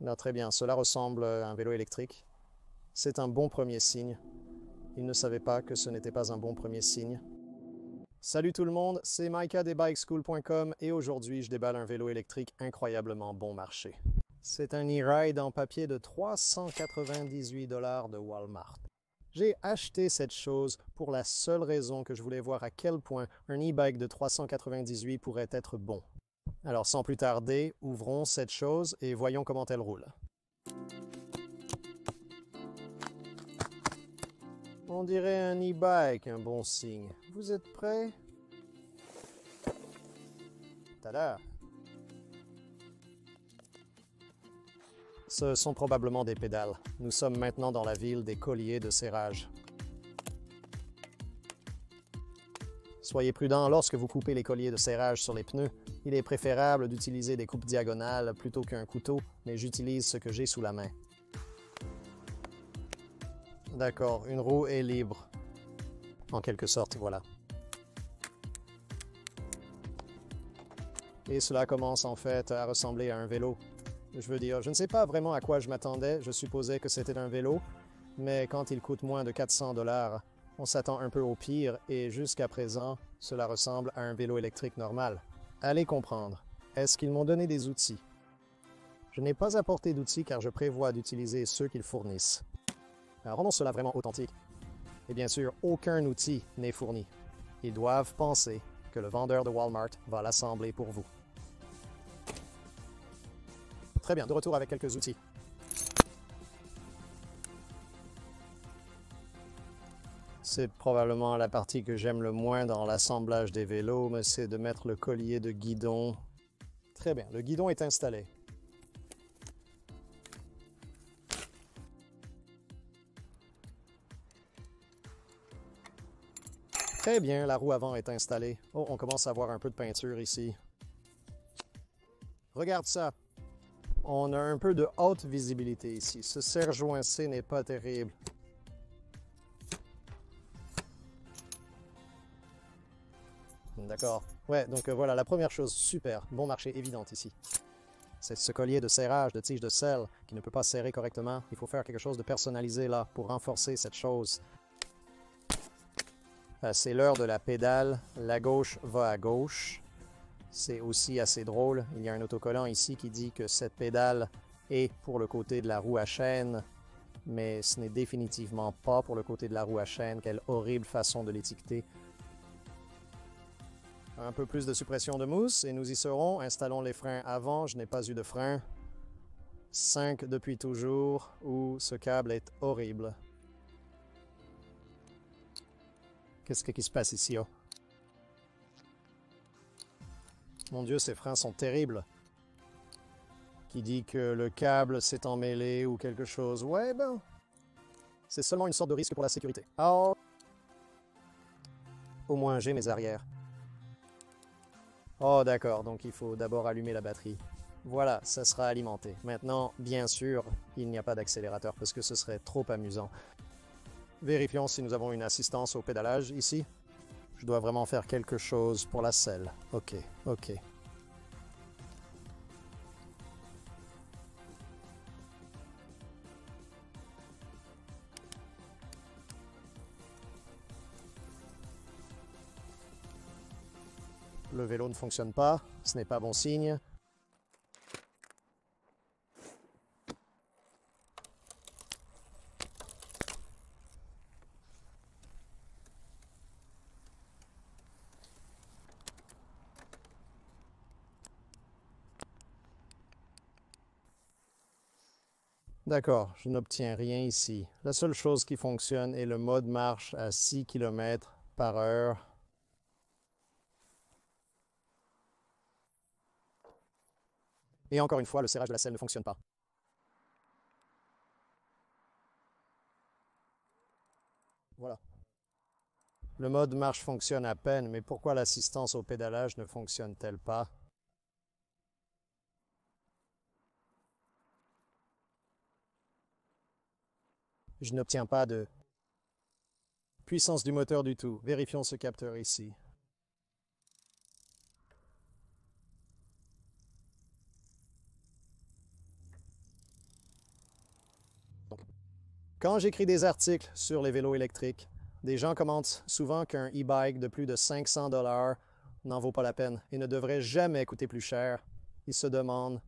Non, très bien, cela ressemble à un vélo électrique. C'est un bon premier signe. Il ne savait pas que ce n'était pas un bon premier signe. Salut tout le monde, c'est Micah des bikeschool.com et aujourd'hui je déballe un vélo électrique incroyablement bon marché. C'est un e-ride en papier de 398 $ de Walmart. J'ai acheté cette chose pour la seule raison que je voulais voir à quel point un e-bike de 398 pourrait être bon. Alors sans plus tarder, ouvrons cette chose et voyons comment elle roule. On dirait un e-bike, un bon signe. Vous êtes prêts? Tada! Ce sont probablement des pédales. Nous sommes maintenant dans la ville des colliers de serrage. Soyez prudent lorsque vous coupez les colliers de serrage sur les pneus. Il est préférable d'utiliser des coupes diagonales plutôt qu'un couteau, mais j'utilise ce que j'ai sous la main. D'accord, une roue est libre. En quelque sorte, voilà. Et cela commence en fait à ressembler à un vélo. Je veux dire, je ne sais pas vraiment à quoi je m'attendais, je supposais que c'était un vélo, mais quand il coûte moins de 400 $, on s'attend un peu au pire et jusqu'à présent, cela ressemble à un vélo électrique normal. Allez comprendre, est-ce qu'ils m'ont donné des outils? Je n'ai pas apporté d'outils car je prévois d'utiliser ceux qu'ils fournissent. Alors, rendons cela vraiment authentique. Et bien sûr, aucun outil n'est fourni. Ils doivent penser que le vendeur de Walmart va l'assembler pour vous. Très bien, de retour avec quelques outils. C'est probablement la partie que j'aime le moins dans l'assemblage des vélos, mais c'est de mettre le collier de guidon. Très bien, le guidon est installé. Très bien, la roue avant est installée. Oh, on commence à voir un peu de peinture ici. Regarde ça. On a un peu de haute visibilité ici. Ce serre-joint-C n'est pas terrible. D'accord. Ouais, donc voilà, la première chose, super, bon marché, évidente ici. C'est ce collier de serrage, de tige de sel, qui ne peut pas serrer correctement. Il faut faire quelque chose de personnalisé là, pour renforcer cette chose. C'est l'heure de la pédale. La gauche va à gauche. C'est aussi assez drôle. Il y a un autocollant ici qui dit que cette pédale est pour le côté de la roue à chaîne, mais ce n'est définitivement pas pour le côté de la roue à chaîne. Quelle horrible façon de l'étiqueter. Un peu plus de suppression de mousse et nous y serons. Installons les freins avant. Je n'ai pas eu de frein. 5 depuis toujours. Ouh, ce câble est horrible. Qu'est-ce qui se passe ici, oh? Mon Dieu, ces freins sont terribles. Qui dit que le câble s'est emmêlé ou quelque chose. Ouais, ben, c'est seulement une sorte de risque pour la sécurité. Oh. Au moins, j'ai mes arrières. Oh, d'accord, donc il faut d'abord allumer la batterie. Voilà, ça sera alimenté. Maintenant, bien sûr, il n'y a pas d'accélérateur parce que ce serait trop amusant. Vérifions si nous avons une assistance au pédalage ici. Je dois vraiment faire quelque chose pour la selle. Ok, ok. Le vélo ne fonctionne pas, ce n'est pas bon signe. D'accord, je n'obtiens rien ici. La seule chose qui fonctionne est le mode marche à 6 km/h. Et encore une fois, le serrage de la selle ne fonctionne pas. Voilà. Le mode marche fonctionne à peine, mais pourquoi l'assistance au pédalage ne fonctionne-t-elle pas? Je n'obtiens pas de puissance du moteur du tout. Vérifions ce capteur ici. Quand j'écris des articles sur les vélos électriques, des gens commentent souvent qu'un e-bike de plus de 500 $ n'en vaut pas la peine et ne devrait jamais coûter plus cher. Ils se demandent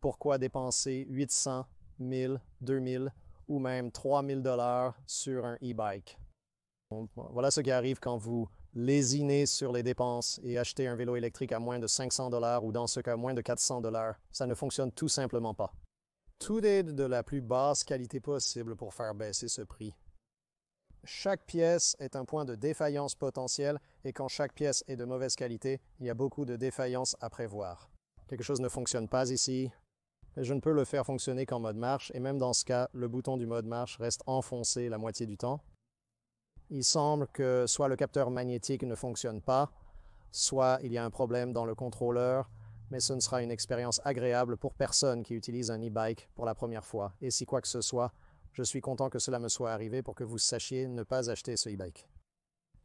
pourquoi dépenser 800, 1000, 2000 ou même 3000 $ sur un e-bike. Voilà ce qui arrive quand vous lésinez sur les dépenses et achetez un vélo électrique à moins de 500 $ ou dans ce cas moins de 400 $. Ça ne fonctionne tout simplement pas. Tout est de la plus basse qualité possible pour faire baisser ce prix. Chaque pièce est un point de défaillance potentiel et quand chaque pièce est de mauvaise qualité, il y a beaucoup de défaillances à prévoir. Quelque chose ne fonctionne pas ici. Je ne peux le faire fonctionner qu'en mode marche et même dans ce cas, le bouton du mode marche reste enfoncé la moitié du temps. Il semble que soit le capteur magnétique ne fonctionne pas, soit il y a un problème dans le contrôleur, mais ce ne sera une expérience agréable pour personne qui utilise un e-bike pour la première fois. Et si quoi que ce soit, je suis content que cela me soit arrivé pour que vous sachiez ne pas acheter ce e-bike.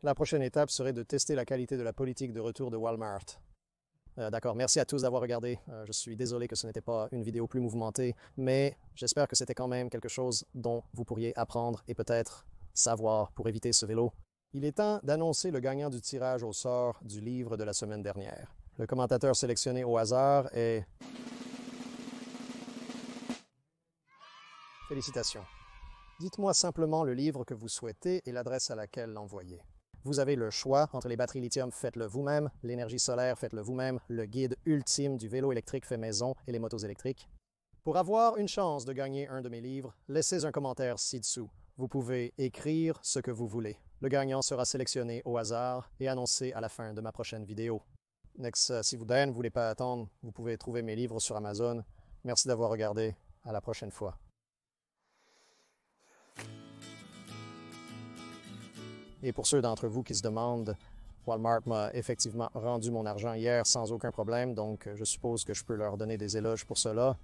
La prochaine étape serait de tester la qualité de la politique de retour de Walmart. D'accord, merci à tous d'avoir regardé. Je suis désolé que ce n'était pas une vidéo plus mouvementée, mais j'espère que c'était quand même quelque chose dont vous pourriez apprendre et peut-être savoir pour éviter ce vélo. Il est temps d'annoncer le gagnant du tirage au sort du livre de la semaine dernière. Le commentateur sélectionné au hasard est... Félicitations. Dites-moi simplement le livre que vous souhaitez et l'adresse à laquelle l'envoyer. Vous avez le choix entre les batteries lithium, faites-le vous-même, l'énergie solaire, faites-le vous-même, le guide ultime du vélo électrique fait maison et les motos électriques. Pour avoir une chance de gagner un de mes livres, laissez un commentaire ci-dessous. Vous pouvez écrire ce que vous voulez. Le gagnant sera sélectionné au hasard et annoncé à la fin de ma prochaine vidéo. Si vous ne voulez pas attendre, vous pouvez trouver mes livres sur Amazon. Merci d'avoir regardé. À la prochaine fois. Et pour ceux d'entre vous qui se demandent, Walmart m'a effectivement rendu mon argent hier sans aucun problème, donc je suppose que je peux leur donner des éloges pour cela.